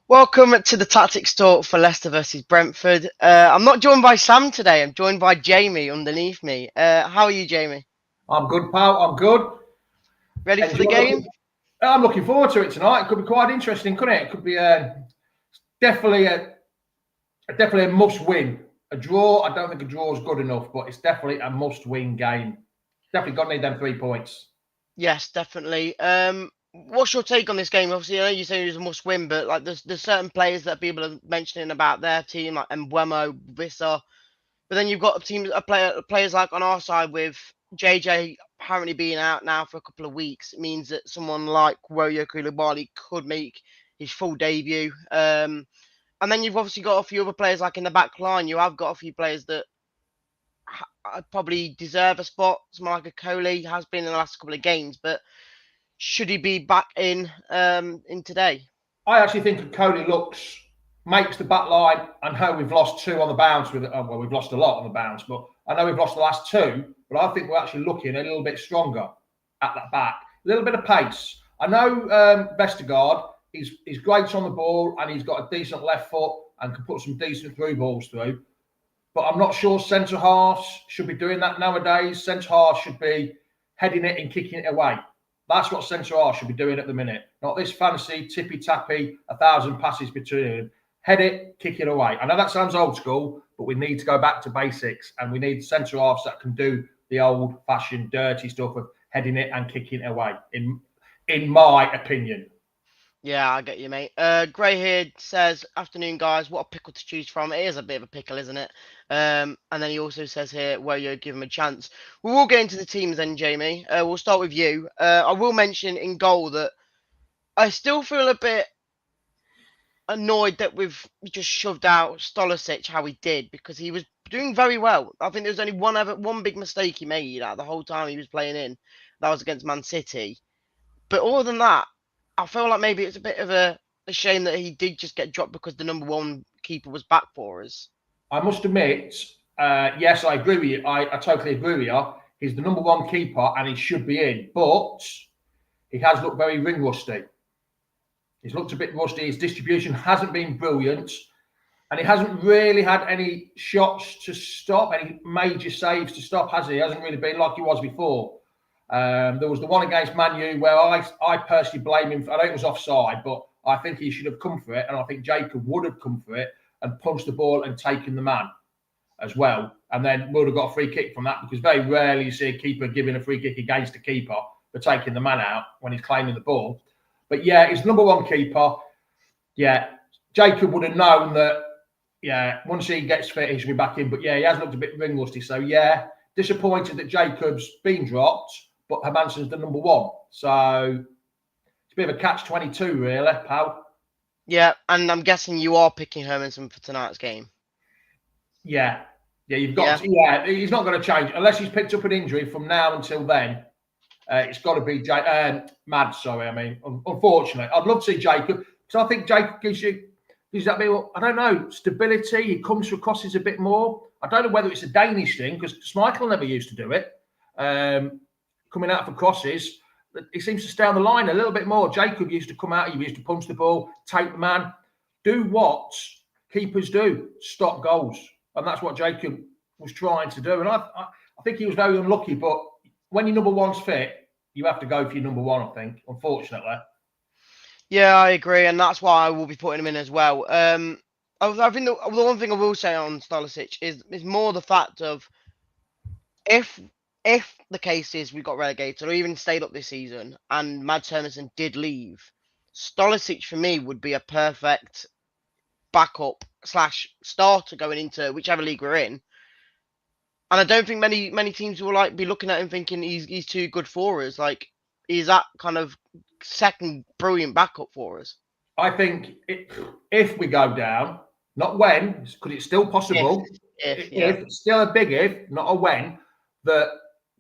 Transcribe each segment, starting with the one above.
Welcome to the Tactics Talk for Leicester versus Brentford. I'm not joined by Sam today. I'm joined by Jamie underneath me. How are you, Jamie? I'm good, pal. I'm good. Ready for the game? I'm looking forward to it tonight. It could be quite interesting, couldn't it? It could be definitely a must-win. A draw, I don't think a draw is good enough, but it's definitely a must-win game. Definitely got to need them 3 points. Yes, definitely. What's your take on this game? Obviously, I know you say it was a must-win, but like there's certain players that people are mentioning about their team, like Mbeumo, Wissa. But then you've got players like on our side with JJ apparently being out now for a couple of weeks. It means that someone like Woyo Koulibaly could make his full debut. And then you've obviously got a few other players like in the back line. You have got a few players that probably deserve a spot. Someone like a Coley has been in the last couple of games, but should he be back in today? I actually think Cody makes the back line. I know we've lost 2 on the bounce. We've lost a lot on the bounce, but I know we've lost the last 2. But I think we're actually looking a little bit stronger at that back. A little bit of pace. I know Vestergaard, he's great on the ball and he's got a decent left foot and can put some decent through balls through. But I'm not sure centre halves should be doing that nowadays. Centre halves should be heading it and kicking it away. That's what centre halves should be doing at the minute. Not this fancy tippy-tappy, 1,000 passes between. Head it, kick it away. I know that sounds old school, but we need to go back to basics and we need centre halves that can do the old-fashioned dirty stuff of heading it and kicking it away, in my opinion. Yeah, I get you, mate. Greyhead says, "Afternoon, guys. What a pickle to choose from. It is a bit of a pickle, isn't it?" And then he also says here, "Where you give him a chance." We will get into the teams then, Jamie. We'll start with you. I will mention in goal that I still feel a bit annoyed that we've just shoved out Stolisic how he did because he was doing very well. I think there was only one big mistake he made out the whole time he was playing in. That was against Man City. But other than that, I feel like maybe it's a bit of a shame that he did just get dropped because the number one keeper was back for us. I must admit, yes, I agree with you. I totally agree with you. He's the number one keeper and he should be in, but he has looked very ring rusty. He's looked a bit rusty. His distribution hasn't been brilliant. And he hasn't really had any shots to stop, any major saves to stop, has he? He hasn't really been like he was before. There was the one against Man U where I personally blame him. I know it was offside, but I think he should have come for it. And I think Jacob would have come for it and punched the ball and taken the man as well. And then would have got a free kick from that because very rarely you see a keeper giving a free kick against a keeper for taking the man out when he's claiming the ball. But yeah, he's number one keeper. Yeah, Jacob would have known that, yeah, once he gets fit, he should be back in. But yeah, he has looked a bit ring rusty. So yeah, disappointed that Jacob's been dropped, but Hermansen's the number one. So it's a bit of a catch-22, really, pal. Yeah, and I'm guessing you are picking Hermansen for tonight's game. Yeah. Yeah, you've got to, yeah, he's not going to change. Unless he's picked up an injury from now until then, it's got to be Mads, sorry, I mean, unfortunately. I'd love to see Jacob, because I think Jacob gives that bit, I don't know, stability. He comes for crosses a bit more. I don't know whether it's a Danish thing, because Schmeichel never used to do it. Coming out for crosses, he seems to stay on the line a little bit more. Jacob used to come out, he used to punch the ball, take the man, do what keepers do, stop goals. And that's what Jacob was trying to do. And I think he was very unlucky, but when your number one's fit, you have to go for your number one, I think, unfortunately. Yeah, I agree, and that's why I will be putting him in as well. I think the one thing I will say on Stolisic is more the fact of if the case is we got relegated or even stayed up this season and Mads Hermansen did leave, Stolisic for me would be a perfect backup / starter going into whichever league we're in. And I don't think many teams will be looking at him thinking he's too good for us. Like he's that kind of second brilliant backup for us. I think if we go down, not when, because it's still possible. If still a big if, not a when, that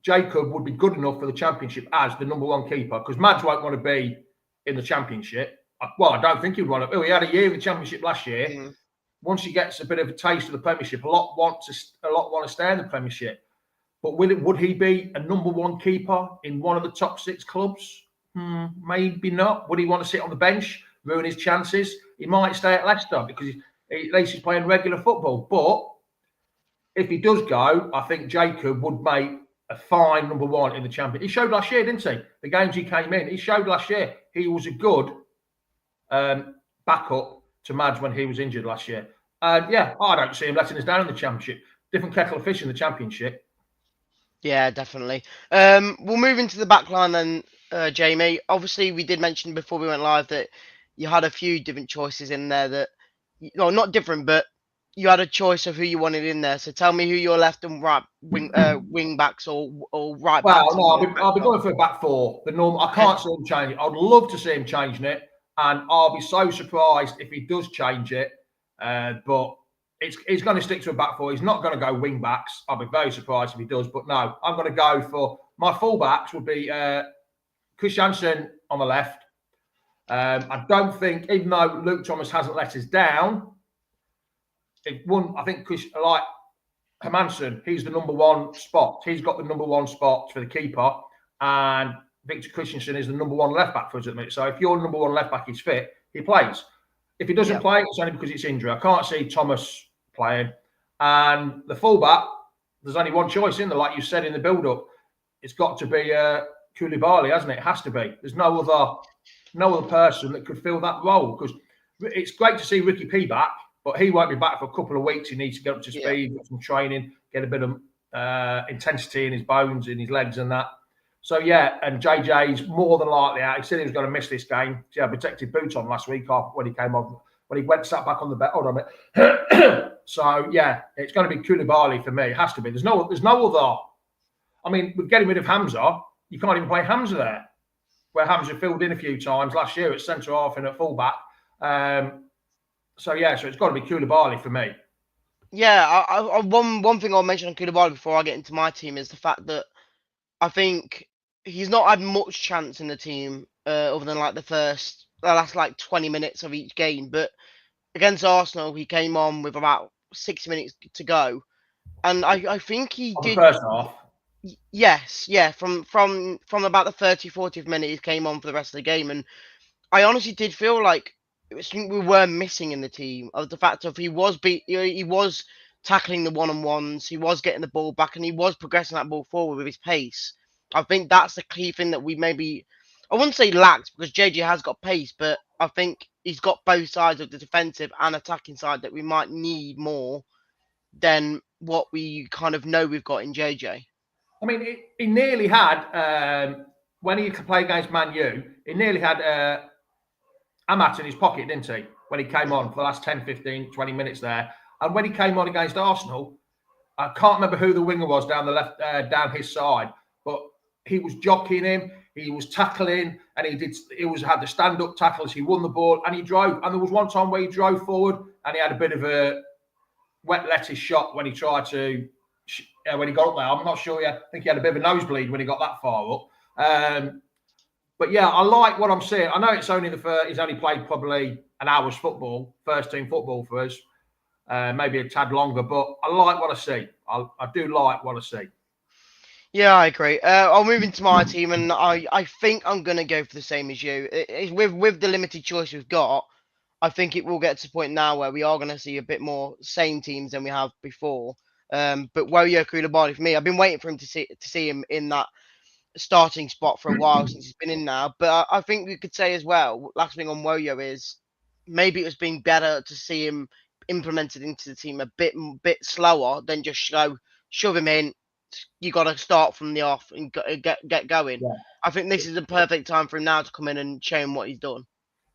Jacob would be good enough for the Championship as the number one keeper, because Mads won't want to be in the Championship. Well, I don't think he would want to. He had a year in the Championship last year. Mm. Once he gets a bit of a taste of the Premiership, a lot want to stay in the Premiership. But would he be a number one keeper in one of the top 6 clubs? Maybe not. Would he want to sit on the bench? ruin his chances. He might stay at Leicester because at least he's playing regular football. But if he does go, I think Jacob would make a fine number one in the Champions. He showed last year, didn't he? The games he came in, he showed last year. He was a good backup to Mads when he was injured last year. Yeah, I don't see him letting us down in the Championship. Different kettle of fish in the Championship. Yeah, definitely. We'll move into the back line then, Jamie. Obviously, we did mention before we went live that you had a few different choices in there that, no, not different, but you had a choice of who you wanted in there. So tell me who your left and right wing backs or right backs. Well, no, I'll be going for a back four. The normal. I can't see him change it. I'd love to see him changing it, and I'll be so surprised if he does change it. But he's going to stick to a back four. He's not going to go wing backs. I'll be very surprised if he does. But no, I'm going to go for my full backs would be Christiansen on the left. I don't think, even though Luke Thomas hasn't let us down, I think like Hermansen, he's the number one spot. He's got the number one spot for the keeper, and Victor Christensen is the number one left back for us at the minute. So if your number one left back is fit, he plays. If he doesn't play, it's only because it's injury. I can't see Thomas playing. And the fullback, there's only one choice in there, like you said in the build-up. It's got to be Koulibaly, hasn't it? It has to be. There's no other person that could fill that role, because it's great to see Ricky P back, but he won't be back for a couple of weeks. He needs to get up to speed, get some training, get a bit of intensity in his bones, in his legs and that. So, yeah, and JJ's more than likely out. He said he was going to miss this game. He had protective boots on last week when he came on, when he sat back on the bed. Hold on a minute. So, yeah, it's going to be Koulibaly for me. It has to be. There's no other. I mean, with getting rid of Hamza, you can't even play Hamza there, where Hamza filled in a few times last year at centre-half and at full-back. So it's got to be Koulibaly for me. Yeah, one thing I'll mention on Koulibaly before I get into my team is the fact that I think he's not had much chance in the team other than like the last like 20 minutes of each game. But against Arsenal, he came on with about 6 minutes to go, and I think he did. The first half. Yes, yeah, from about the 40th minute, he came on for the rest of the game, and I honestly did feel like we were missing in the team of the fact of he was tackling the one-on-ones, he was getting the ball back, and he was progressing that ball forward with his pace. I think that's the key thing that we maybe, I wouldn't say lacked, because JJ has got pace, but I think he's got both sides of the defensive and attacking side that we might need more than what we kind of know we've got in JJ. I mean, he nearly had, when he could play against Man U, he nearly had Amat in his pocket, didn't he? When he came on for the last 10, 15, 20 minutes there. And when he came on against Arsenal, I can't remember who the winger was down the left, down his side, but he was jockeying him, he was tackling, and he had the stand-up tackles, he won the ball, and he drove. And there was one time where he drove forward, and he had a bit of a wet lettuce shot when he tried to, when he got up there. I'm not sure, I think he had a bit of a nosebleed when he got that far up. But yeah, I like what I'm seeing. I know it's only he's only played probably an hour's football, first team football for us, maybe a tad longer, but I like what I see. I do like what I see. Yeah, I agree. I'll move into my team, and I think I'm going to go for the same as you. With the limited choice we've got, I think it will get to the point now where we are going to see a bit more same teams than we have before. But Woyo Koulibaly, for me, I've been waiting for him to see him in that starting spot for a while since he's been in now. But I think we could say as well, last thing on Woyo is maybe it has been better to see him implemented into the team a bit slower than just shove him in. You got to start from the off and get going. Yeah. I think this is the perfect time for him now to come in and show him what he's done.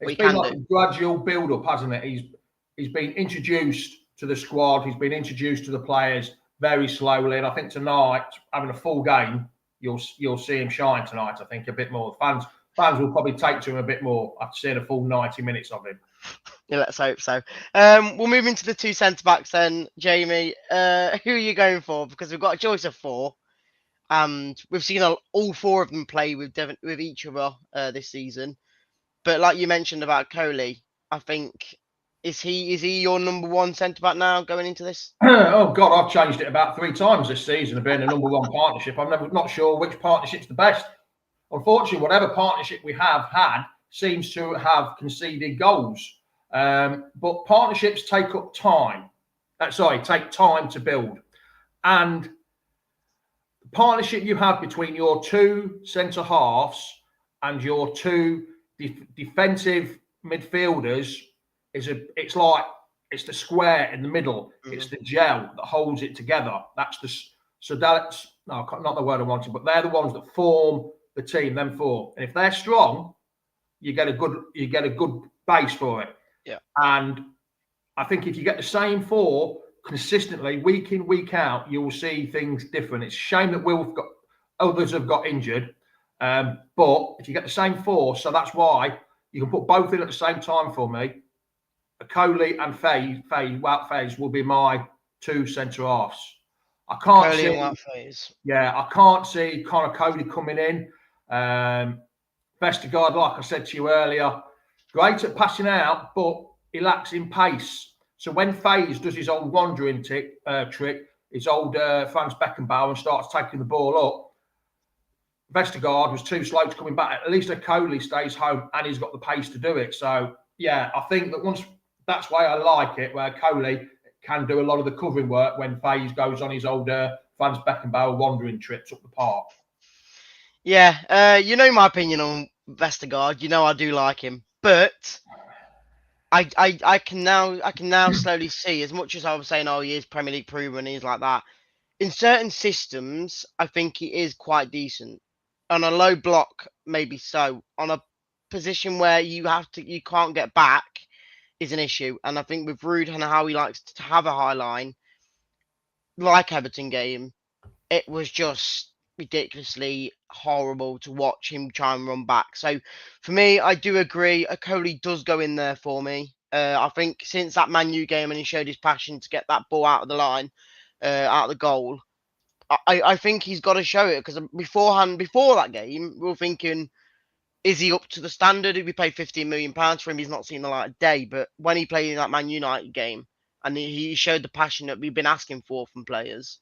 It's been like a gradual build-up, hasn't it? He's been introduced to the squad. He's been introduced to the players very slowly. And I think tonight, having a full game, you'll see him shine tonight. I think a bit more. Fans will probably take to him a bit more after seeing a full 90 minutes of him. Yeah, let's hope so. We'll move into the two centre-backs then, Jamie. Who are you going for? Because we've got a choice of four, and we've seen all four of them play with each other this season. But like you mentioned about Coley, I think, is he your number one centre-back now going into this? Oh, God, I've changed it about 3 times this season of being a number one partnership. I'm not sure which partnership's the best. Unfortunately, whatever partnership we have had, seems to have conceded goals. But partnerships take up time. Take time to build. And the partnership you have between your two centre halves and your two defensive midfielders it's the square in the middle. Mm-hmm. It's the gel that holds it together. That's not the word I wanted, but they're the ones that form the team. Them four, and if they're strong, you get a good base for it. Yeah. And I think if you get the same four consistently, week in, week out, you will see things different. It's a shame that others have got injured. But if you get the same four, so that's why you can put both in at the same time for me. Coley and Faze will be my two centre halves. I can't see Connor Cody coming in. Vestergaard, like I said to you earlier, great at passing out, but he lacks in pace. So when Faze does his old wandering trick, his old Franz Beckenbauer, and starts taking the ball up, Vestergaard was too slow to coming back. At least Coley stays home and he's got the pace to do it. So, yeah, I think that that's why I like it, where Coley can do a lot of the covering work when Faze goes on his old Franz Beckenbauer wandering trips up the park. Yeah, you know my opinion on Vestergaard. You know I do like him, but I can now slowly see, as much as I was saying, oh, he is Premier League proven, he's like that. In certain systems, I think he is quite decent. On a low block, maybe so. On a position where you can't get back, is an issue. And I think with Ruud and how he likes to have a high line, like Everton game, it was just ridiculously horrible to watch him try and run back. So for me, I do agree. Coley does go in there for me. I think since that Man U game and he showed his passion to get that ball out of the line, out of the goal, I think he's got to show it, because before that game, we were thinking, is he up to the standard? If we paid £15 million for him, he's not seen the light of day. But when he played in that Man United game and he showed the passion that we've been asking for from players,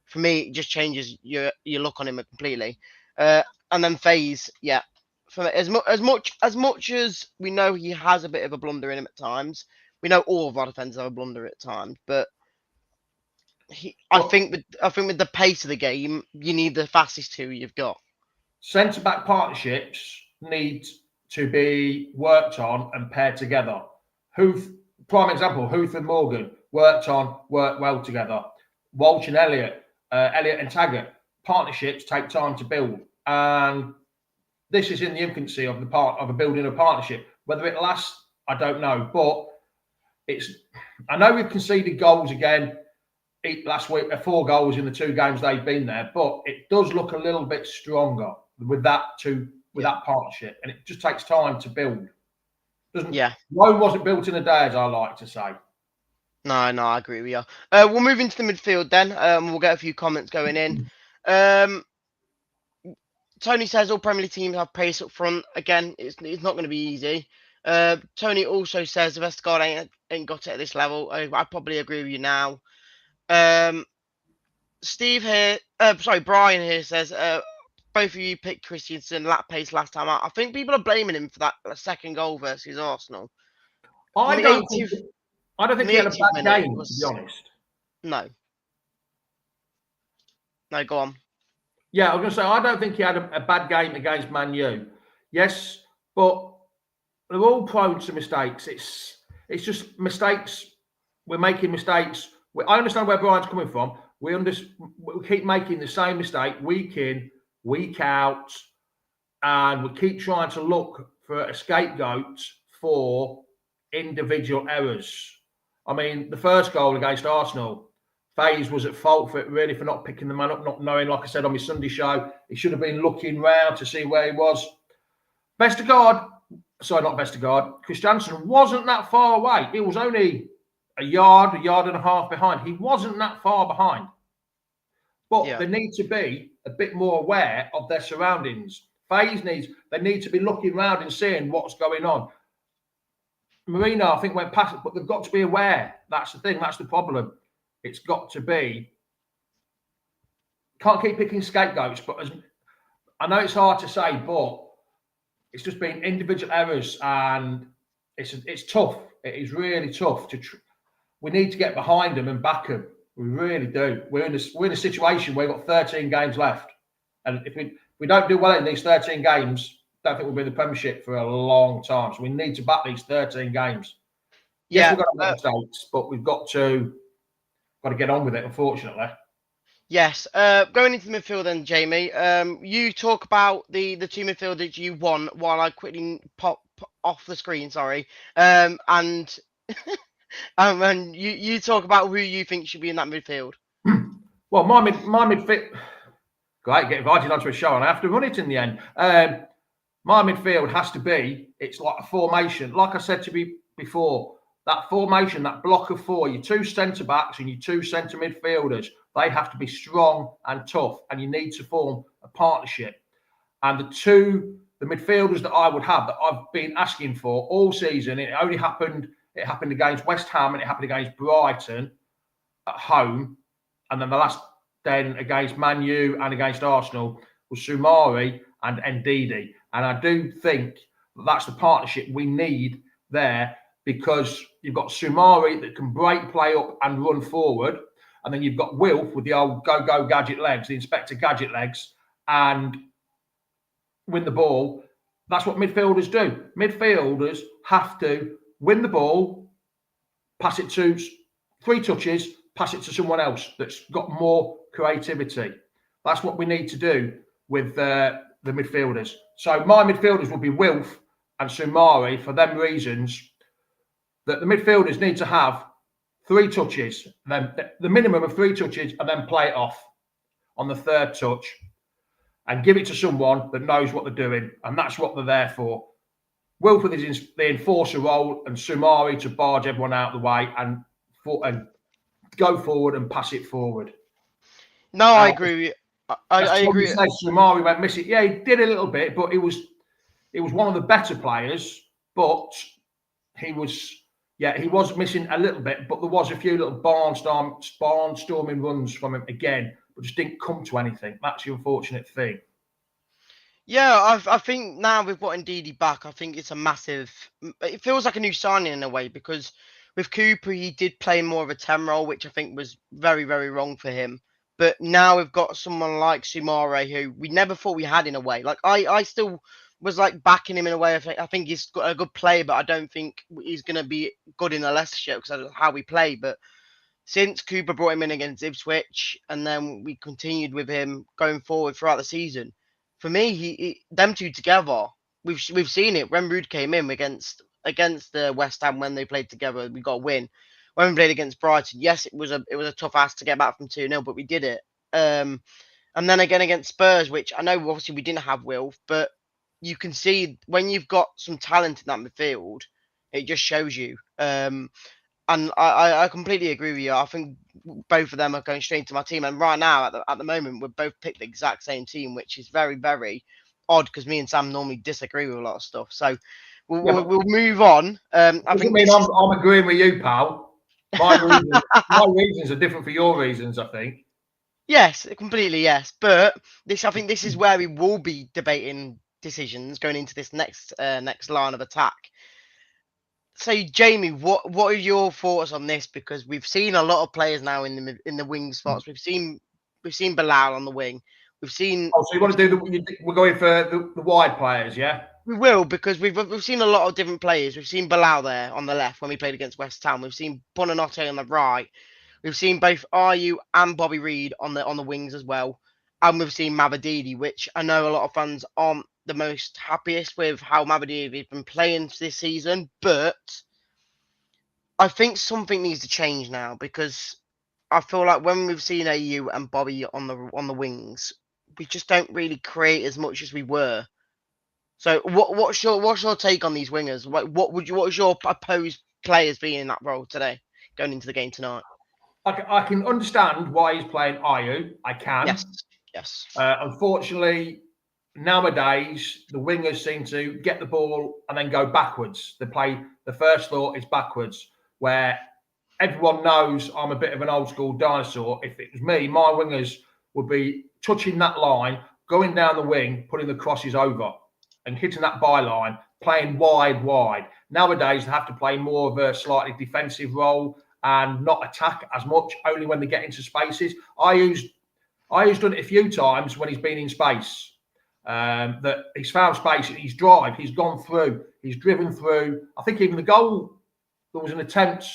for me, it just changes your look on him completely. And then Faze, yeah. For as much as we know he has a bit of a blunder in him at times, we know all of our defenders have a blunder at times, but I think with the pace of the game, you need the fastest two you've got. Centre-back partnerships need to be worked on and paired together. Prime example, Huth and Morgan worked well together. Walsh and Elliott and Taggart, partnerships take time to build. And this is in the infancy of building a partnership. Whether it lasts, I don't know. But I know we've conceded goals again last week, 4 goals in the 2 games they've been there, but it does look a little bit stronger with that partnership, and it just takes time to build. Rome wasn't built in a day, as I like to say. No, I agree with you. We'll move into the midfield then. We'll get a few comments going in. Tony says all Premier League teams have pace up front. Again, it's not going to be easy. Tony also says the Vestergaard ain't got it at this level. I probably agree with you now. Brian here says both of you picked Christensen lap pace last time out. I think people are blaming him for that second goal versus Arsenal. I don't think he had a bad game, to be honest. No, go on. Yeah, I was going to say, I don't think he had a bad game against Man U. Yes, but they're all prone to mistakes. It's just mistakes. We're making mistakes. I understand where Brian's coming from. We keep making the same mistake week in, week out, and we keep trying to look for a scapegoat for individual errors. I mean, the first goal against Arsenal, Faze was at fault for not picking the man up, not knowing, like I said on my Sunday show, he should have been looking round to see where he was. Christensen wasn't that far away. It was only a yard and a half behind. He wasn't that far behind. But they need to be a bit more aware of their surroundings. They need to be looking around and seeing what's going on. Marino, I think, went past it, but they've got to be aware. That's the thing. That's the problem. It's got to be. Can't keep picking scapegoats, but I know it's hard to say, but it's just been individual errors, and it's tough. It is really tough we need to get behind them and back them. We really do. We're in a situation where we've got 13 games left, and if we don't do well in these 13 games, I don't think we'll be in the Premiership for a long time. So we need to back these 13 games. Yes, we've got to make mistakes, but we've got to get on with it, unfortunately. Yes. Going into midfield then, Jamie. You talk about the two midfielders you want while I quickly pop off the screen. Sorry. And and you talk about who you think should be in that midfield. Well, my midfield. Great, get invited onto a show and I have to run it in the end. My midfield has to be. It's like a formation. Like I said to you before, that formation, that block of four, your two centre backs and your two centre midfielders, they have to be strong and tough, and you need to form a partnership. And the midfielders that I would have, that I've been asking for all season, it happened against West Ham and it happened against Brighton at home, and then against Man U and against Arsenal was Soumare and Ndidi. And I do think that's the partnership we need there, because you've got Soumare that can break play up and run forward, and then you've got Wilf with the old go gadget legs, the Inspector Gadget legs, and win the ball. That's what midfielders do. Midfielders have to win the ball, pass it to 3 touches, pass it to someone else that's got more creativity. That's what we need to do with the midfielders. So my midfielders will be Wilf and Soumare for them reasons, that the midfielders need to have 3 touches, then the minimum of 3 touches, and then play it off on the 3rd touch and give it to someone that knows what they're doing. And that's what they're there for. Wilf with the enforcer role, and Soumare to barge everyone out of the way and go forward and pass it forward. No, I agree. I agree. Soumare went missing. Yeah, he did a little bit, but it was one of the better players. But he was missing a little bit. But there was a few little barnstorming runs from him again, but just didn't come to anything. That's the unfortunate thing. Yeah, I think now we've got Ndidi back, I think it's a massive. It feels like a new signing in a way, because with Cooper, he did play more of a 10 role, which I think was very, very wrong for him. But now we've got someone like Soumare, who we never thought we had in a way. Like I still was like backing him in a way. I think he's got a good play, but I don't think he's going to be good in the Leicester shirt because I don't know how we play. But since Cooper brought him in against Ipswich, and then we continued with him going forward throughout the season, for me, them two together, we've seen it. When Ruud came in against the West Ham when they played together, we got a win. When we played against Brighton, yes, it was a tough ask to get back from 2-0, but we did it. And then again against Spurs, which I know obviously we didn't have Wilf, but you can see when you've got some talent in that midfield, it just shows you. And I completely agree with you. I think both of them are going straight into my team. And right now, at the moment, we've both picked the exact same team, which is very, very odd, because me and Sam normally disagree with a lot of stuff. So we'll move on. I think I'm agreeing with you, pal. My reasons are different for your reasons, I think. Yes, completely, yes. But I think this is where we will be debating decisions going into this next line of attack. So, Jamie, what are your thoughts on this? Because we've seen a lot of players now in the wing spots. We've seen Bilal on the wing. We've seen. Oh, so you want to do we're going for the wide players, yeah? We will, because we've seen a lot of different players. We've seen Bilal there on the left when we played against West Ham. We've seen Buonanotte on the right. We've seen both Ayew and Bobby Reed on the wings as well, and we've seen Mavididi, which I know a lot of fans aren't the most happiest with how Mavididi has been playing this season, but I think something needs to change now, because I feel like when we've seen Ayew and Bobby on the wings, we just don't really create as much as we were. So what's your take on these wingers? What would your opposed players be in that role today, going into the game tonight? I can understand why he's playing Ayew. I can. Yes. Unfortunately, nowadays the wingers seem to get the ball and then go backwards. The first thought is backwards, where everyone knows I'm a bit of an old school dinosaur. If it was me, my wingers would be touching that line, going down the wing, putting the crosses over. and hitting that byline, playing wide. Nowadays, they have to play more of a slightly defensive role and not attack as much, only when they get into spaces. Ayew's done it a few times when he's been in space. That he's found space, he's gone through, he's driven through. I think even the goal, there was an attempt.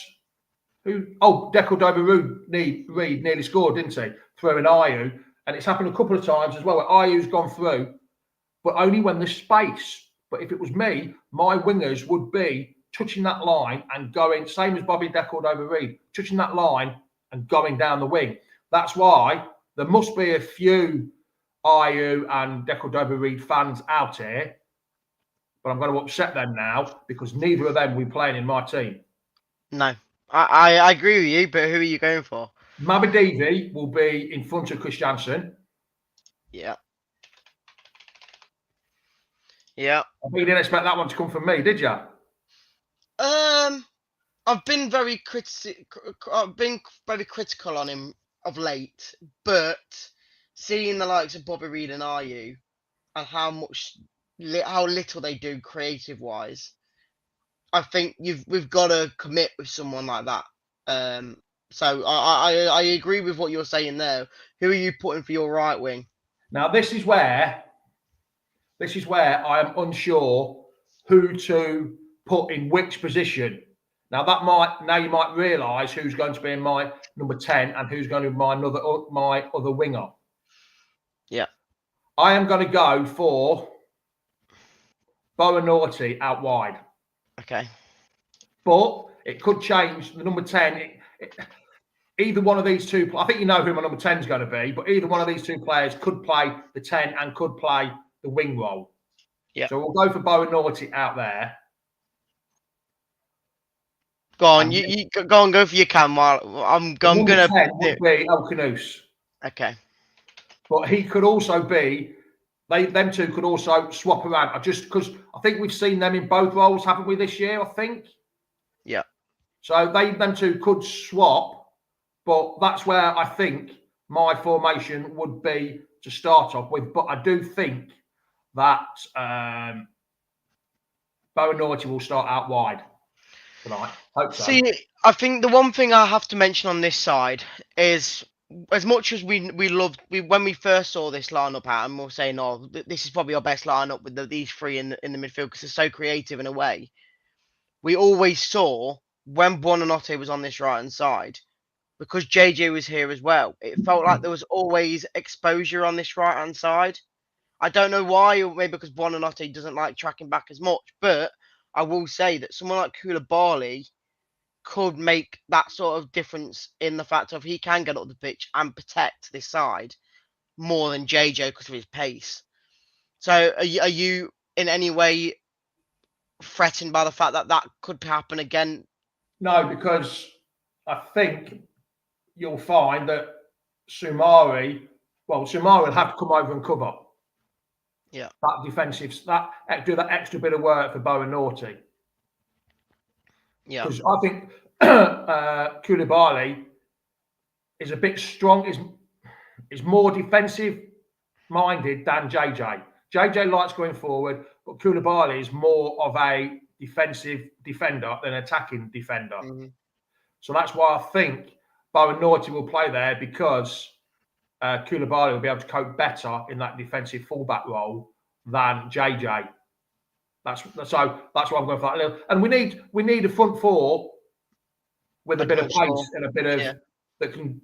Goalkeeper Reed nearly scored, didn't he? Through an Ayew. And it's happened a couple of times as well where Ayew's gone through, but only when there's space. But if it was me, my wingers would be touching that line and going, same as Bobby Reed, touching that line and going down the wing. That's why there must be a few Ayew and Reed fans out here, but I'm going to upset them now because neither of them will be playing in my team. No, I agree with you, but who are you going for? Mabadivi will be in front of Christiansen. Yeah. You didn't expect that one to come from me, did you? I've been very critical on him of late, but seeing the likes of Bobby Reed and Ayew and how little they do creative wise, I think we've got to commit with someone like that. So I agree with what you're saying there. Who are you putting for your right wing? Now this is where I am unsure who to put in which position. Now you might realise who's going to be in my number 10 and who's going to be my other winger. Yeah. I am going to go for Bowenauty out wide. Okay. But it could change. The number 10, either one of these two, I think you know who my number 10 is going to be, but either one of these two players could play the 10 and could play the wing role. Yeah. So we'll go for Bowenauty out there. Go on, you go for your cam while I'm going to be Elkanous. Okay. But he could also be, them two could also swap around. Because I think we've seen them in both roles, haven't we, this year, I think? Yeah. So them two could swap, but that's where I think my formation would be to start off with. But I do think that Bowenauty will start out wide tonight. Hope so. See, I think the one thing I have to mention on this side is, as much as we loved when we first saw this lineup out, and we're saying, "Oh, this is probably our best lineup with these three in the midfield because they're so creative in a way." We always saw when Buonanotte was on this right hand side, because JJ was here as well. It felt like there was always exposure on this right hand side. I don't know why, or maybe because Buonanotte doesn't like tracking back as much, but I will say that someone like Koulibaly could make that sort of difference in the fact of he can get up the pitch and protect this side more than JJ because of his pace. So are you in any way threatened by the fact that that could happen again? No, because I think you'll find that Soumare will have to come over and cover. Yeah. That defensive, do that extra bit of work for Bowenauty. Yeah. Because I think Koulibaly is a bit strong, is more defensive minded than JJ. JJ likes going forward, but Koulibaly is more of a defensive defender than an attacking defender. Mm-hmm. So that's why I think Bowenauty will play there, because Koulibaly will be able to cope better in that defensive fullback role than JJ. That's why I'm going for that. And we need a front four with a bit of pace and a bit of that can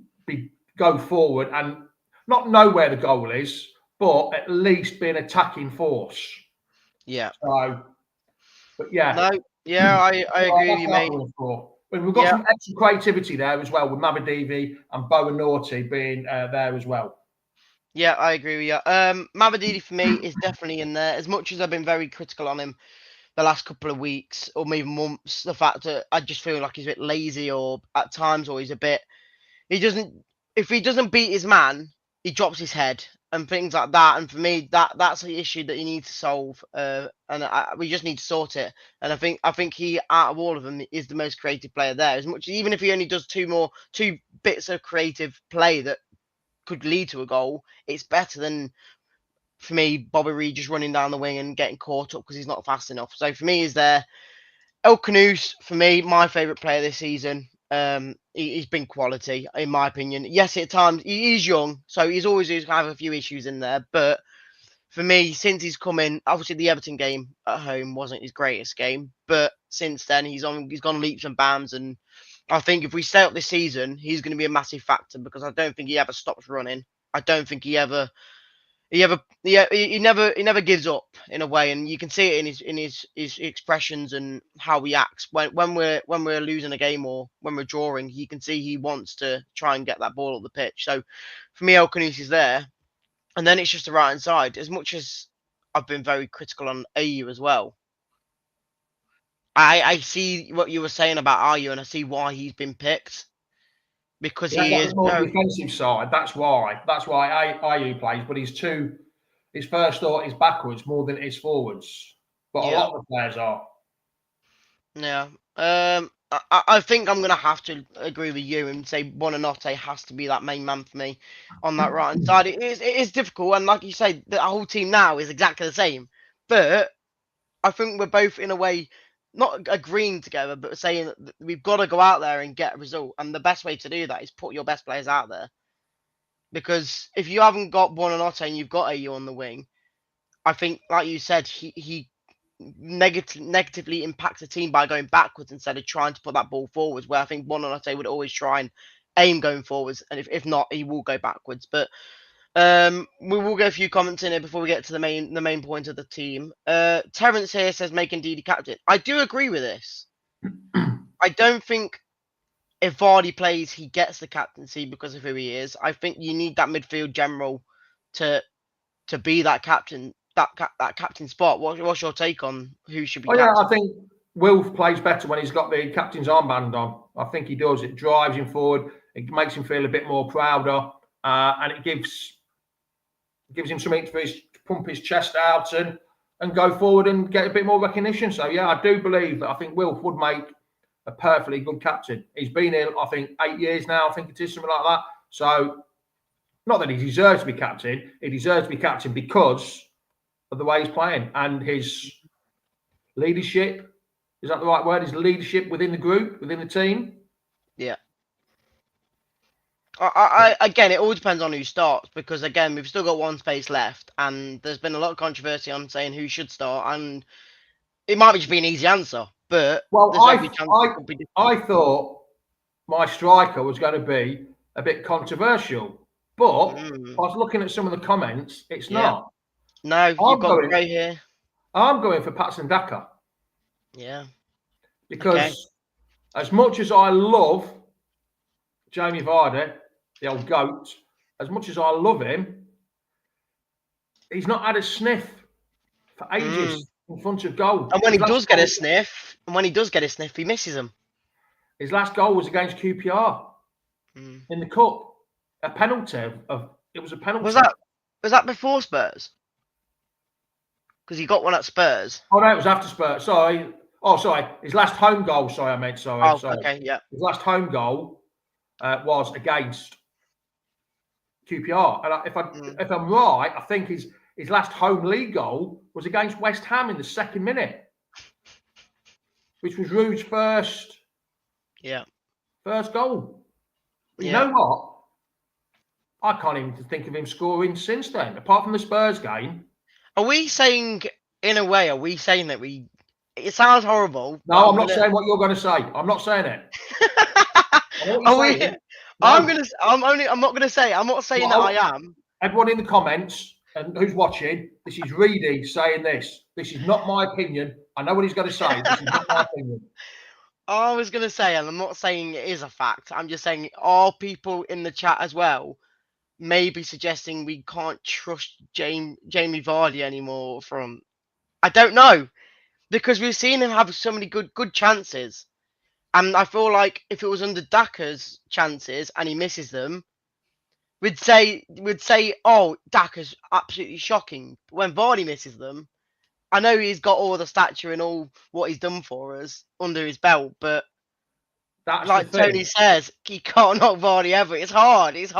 go forward and not know where the goal is, but at least be an attacking force. Yeah. So, but yeah. No, yeah, I agree with you, mate. We've got some extra creativity there as well, with Mabadivi and Bowenauty being there as well. Yeah, I agree with you. Mabadivi for me is definitely in there. As much as I've been very critical on him the last couple of weeks or maybe months, the fact that I just feel like he's a bit lazy, or at times, or if he doesn't beat his man, he drops his head and things like that. And for me, that's the issue that you need to solve. We just need to sort it. And I think he, out of all of them, is the most creative player there. As much, even if he only does two bits of creative play that could lead to a goal, it's better than for me, Bobby Reed just running down the wing and getting caught up because he's not fast enough. So for me, he's there. El Canoes, for me, my favourite player this season. He's been quality, in my opinion. Yes, at times he's young, so he's always going to have a few issues in there. But for me, since he's come in, obviously the Everton game at home wasn't his greatest game, but since then he's gone leaps and bounds, and I think if we stay up this season, he's going to be a massive factor because I don't think he ever stops running. I don't think he never gives up in a way, and you can see it in his expressions and how he acts when we're losing a game or when we're drawing. You can see he wants to try and get that ball up the pitch. So for me, El Khanous is there, and then it's just the right hand side. As much as I've been very critical on AU as well, I see what you were saying about Ayu, and I see why he's been picked because He has he got is the more very defensive side. That's why. That's why IU plays. But his first thought is backwards more than it is forwards. But a yeah. lot of the players are. Yeah. I think I'm gonna have to agree with you and say Buonanotte has to be that main man for me on that right hand side. It is difficult, and like you say, the whole team now is exactly the same. But I think we're both in a way not agreeing together, but saying that we've got to go out there and get a result, and the best way to do that is put your best players out there. Because if you haven't got Buonanotte and you've got AU on the wing, I think, like you said, he negatively impacts the team by going backwards instead of trying to put that ball forwards. Where I think Buonanotte would always try and aim going forwards, and if not, he will go backwards. But we will get a few comments in here before we get to the main point of the team. Terence here says make Ndidi captain. I do agree with this. I don't think if Vardy plays, he gets the captaincy because of who he is. I think you need that midfield general to be that captain, that captain spot. What's your take on who should be Oh yeah, I captain? think Wilf plays better when he's got the captain's armband on. I think he does. It drives him forward. It makes him feel a bit more prouder, and it gives him something for his to pump his chest out and go forward and get a bit more recognition. So yeah, I do believe that I think Wilf would make a perfectly good captain. He's been here, I think, 8 years now. I think it is something like that. So not that he deserves to be captain. He deserves to be captain because of the way he's playing and his leadership. Is that the right word? His leadership within the group, within the team. Yeah. I again, it all depends on who starts because again, we've still got one space left, and there's been a lot of controversy on saying who should start, and it might just be an easy answer, but Well, there's every chance it could be different. I thought my striker was going to be a bit controversial, but I was looking at some of the comments. It's not. No, you've got Gray here. I'm going for Patson Daka. Yeah. Because as much as I love Jamie Vardy, the old goat, as much as I love him, he's not had a sniff for ages in front of goal. And when he does get a sniff, he misses him. His last goal was against QPR in the cup. A penalty it was a penalty. Was that before Spurs? Because he got one at Spurs. Oh no, it was after Spurs. Sorry. Oh, sorry. His last home goal. Sorry, I meant sorry. Oh, sorry. okay, yeah. His last home goal was against QPR, and if I'm right, I think his last home league goal was against West Ham in the second minute, which was Ruud's first goal. But you know what? I can't even think of him scoring since then, apart from the Spurs game. Are we saying that we? It sounds horrible. No, I'm not saying what you're going to say. I'm not saying it. I'm not saying that I am. Everyone in the comments and who's watching, this is Reedy saying this. This is not my opinion. I know what he's going to say. This is not my opinion. I was going to say, and I'm not saying it is a fact. I'm just saying, are people in the chat as well maybe suggesting we can't trust Jamie Vardy anymore? I don't know, because we've seen him have so many good chances. And I feel like if it was under Daka's chances and he misses them, we'd say, oh, Daka's absolutely shocking. But when Vardy misses them, I know he's got all the stature and all what he's done for us under his belt, but like Tony says, he can't knock Vardy ever. It's hard. It's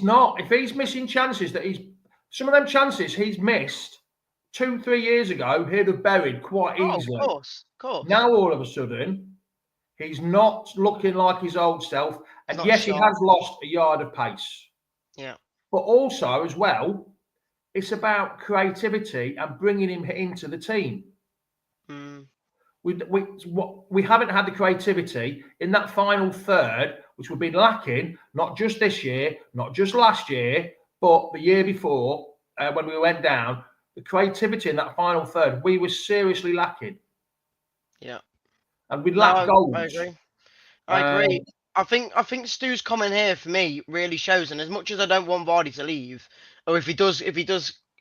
not. If he's missing chances that he's Some of them chances he's missed 2-3 years ago, he'd have buried quite easily. Of course. Now, all of a sudden, he's not looking like his old self. And yes, sharp. he has lost a yard of pace. Yeah. But also, as well, it's about creativity and bringing him into the team. Mm. We haven't had the creativity in that final third, which we've been lacking, not just this year, not just last year, but the year before when we went down. The creativity in that final third, we were seriously lacking. Yeah. And we lacked goals. I agree. I think Stu's comment here for me really shows, and as much as I don't want Vardy to leave, or if he does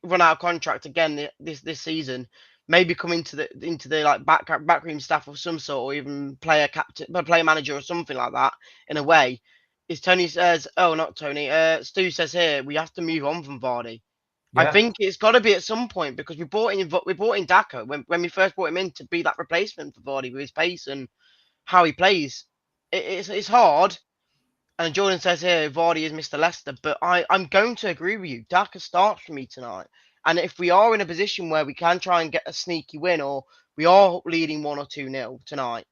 run out of contract again this season, maybe come into the like backroom staff of some sort, or even player manager or something like that. In a way, is Tony says, oh, not Tony. Stu says here we have to move on from Vardy. Yeah. I think it's got to be at some point, because we brought in Daka when we first brought him in to be that replacement for Vardy with his pace and how he plays. It's hard. And Jordan says here Vardy is Mr. Leicester, but I'm going to agree with you. Daka starts for me tonight. And if we are in a position where we can try and get a sneaky win, or we are leading 1 or 2-0 tonight,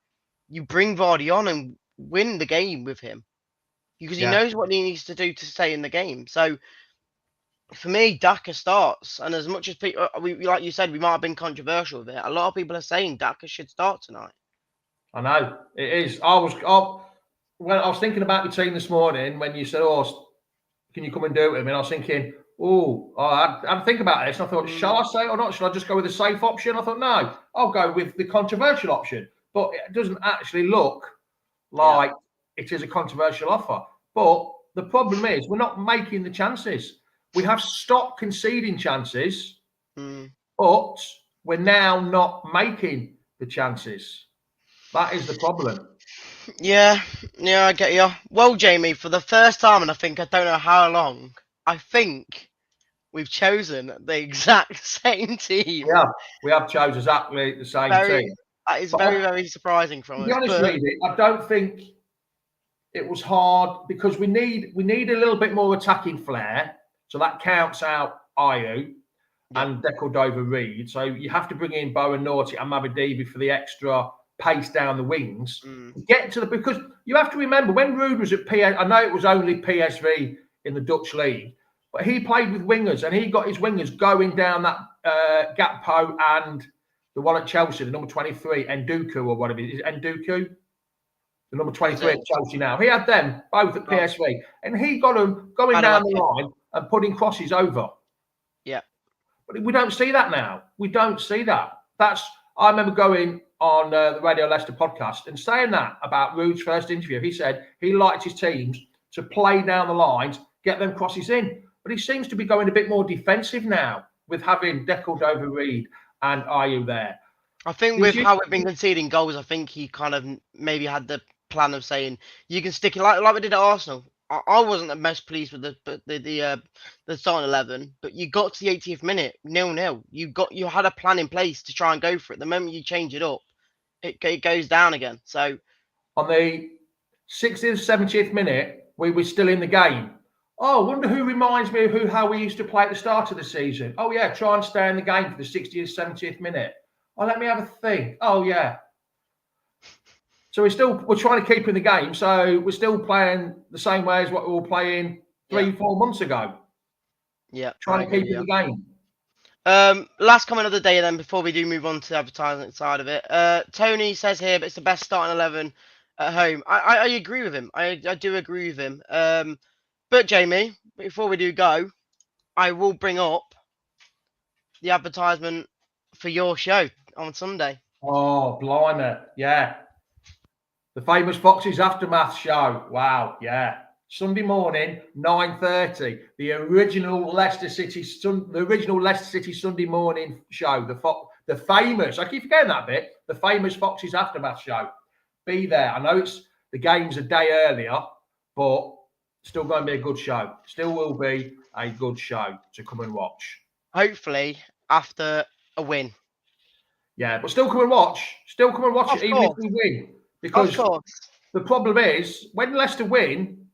you bring Vardy on and win the game with him, because he knows what he needs to do to stay in the game. So for me, Daka starts. And as much as people, like you said, we might have been controversial with it, a lot of people are saying Daka should start tonight. I know it is. When I was thinking about the team this morning, when you said, "Oh, can you come and do it with me?" And I was thinking, I'd think about this. And I thought, shall I say it or not? Shall I just go with the safe option? I thought, no, I'll go with the controversial option. But it doesn't actually look like it is a controversial offer. But the problem is, we're not making the chances. We have stopped conceding chances, but we're now not making the chances. That is the problem. Yeah, I get you. Well, Jamie, for the first time, and I don't know how long, I think we've chosen the exact same team. Yeah, we have chosen exactly the same team. That is very surprising from us. To be honest, Reedy, I don't think it was hard, because we need a little bit more attacking flair. So that counts out Ayew and Decordova-Reid. So you have to bring in Bowen Naughty and Mavadivi for the extra pace down the wings. Get to because you have to remember, when Ruud was at PS, I know it was only PSV in the Dutch league, but he played with wingers, and he got his wingers going down that Gakpo and the one at Chelsea, the number 23, Nduku or whatever it is. Nduku, the number 23 at Chelsea now. He had them both at PSV, and he got them going down the line and putting crosses over. Yeah. But we don't see that now. We don't see that. I remember going on the Radio Leicester podcast and saying that about Ruud's first interview. He said he liked his teams to play down the lines, get them crosses in. But he seems to be going a bit more defensive now with having Decordova-Reid and Ayew there. I think with how we've been conceding goals, I think he kind of maybe had the plan of saying you can stick it like we did at Arsenal. I wasn't the most pleased with the starting 11, but you got to the 80th minute 0-0. You had a plan in place to try and go for it. The moment you change it up, it goes down again. So on the 60th, 70th minute, we were still in the game. Oh, I wonder who reminds me of how we used to play at the start of the season. Oh yeah, try and stay in the game for the 60th, 70th minute. Oh, let me have a think. Oh yeah. So we're trying to keep in the game. So we're still playing the same way as what we were playing 3-4 months ago. Yeah. Trying to keep in the game. Last comment of the day then, before we do move on to the advertising side of it. Tony says here, but it's the best starting 11 at home. I agree with him. I do agree with him. But Jamie, before we do go, I will bring up the advertisement for your show on Sunday. Oh, blimey. Yeah. The famous Foxes Aftermath show. Wow. Yeah. Sunday morning, 9:30. The original Leicester City Sunday morning show. The famous, I keep forgetting that bit, the famous Foxes Aftermath show. Be there. I know the game's a day earlier, but still going to be a good show. Still will be a good show to come and watch. Hopefully, after a win. Yeah, but still come and watch. Still come and watch it, even if we win. Because the problem is, when Leicester win,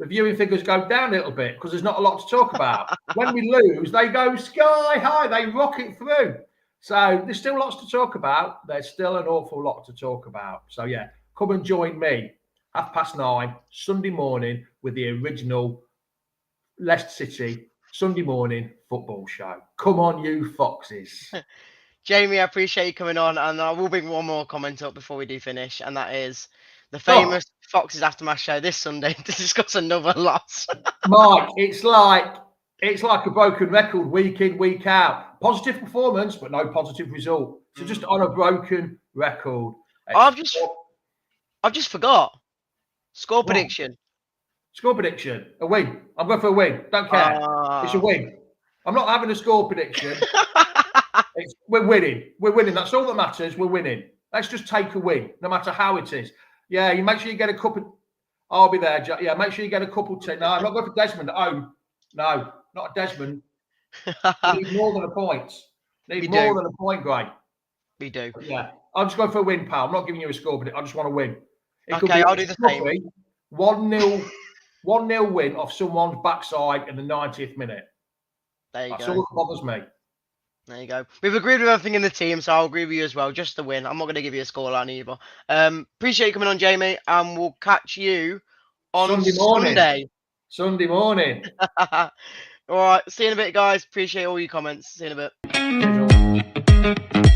the viewing figures go down a little bit because there's not a lot to talk about. When we lose, they go sky high, they rocket through. So there's still lots to talk about. There's still an awful lot to talk about. So yeah, come and join me 9:30 Sunday morning with the original Leicester City Sunday morning football show. Come on, you foxes. Jamie, I appreciate you coming on, and I will bring one more comment up before we do finish, and that is the famous Foxes Aftermath show this Sunday to discuss another loss. Mike, it's like a broken record week in, week out. Positive performance, but no positive result. So just on a broken record. I've just forgot. Score prediction. Score prediction. A win. I'm going for a win. Don't care. It's a win. I'm not having a score prediction. We're winning. We're winning. That's all that matters. We're winning. Let's just take a win, no matter how it is. Yeah, you make sure you get a couple. I'll be there. Yeah, make sure you get a couple. No, I'm not going for Desmond. Oh, no, not Desmond. We need more than a point. Need more than a point, Gray. We do. But yeah, I'm just going for a win, pal. I'm not giving you a score, but I just want to win. Okay, I'll do the same. 1-0 win off someone's backside in the 90th minute. There you That's go. all that bothers me. There you go. We've agreed with everything in the team, so I'll agree with you as well. Just the win. I'm not going to give you a scoreline either. Appreciate you coming on, Jamie, and we'll catch you on Sunday morning. All right. See you in a bit, guys. Appreciate all your comments. See you in a bit.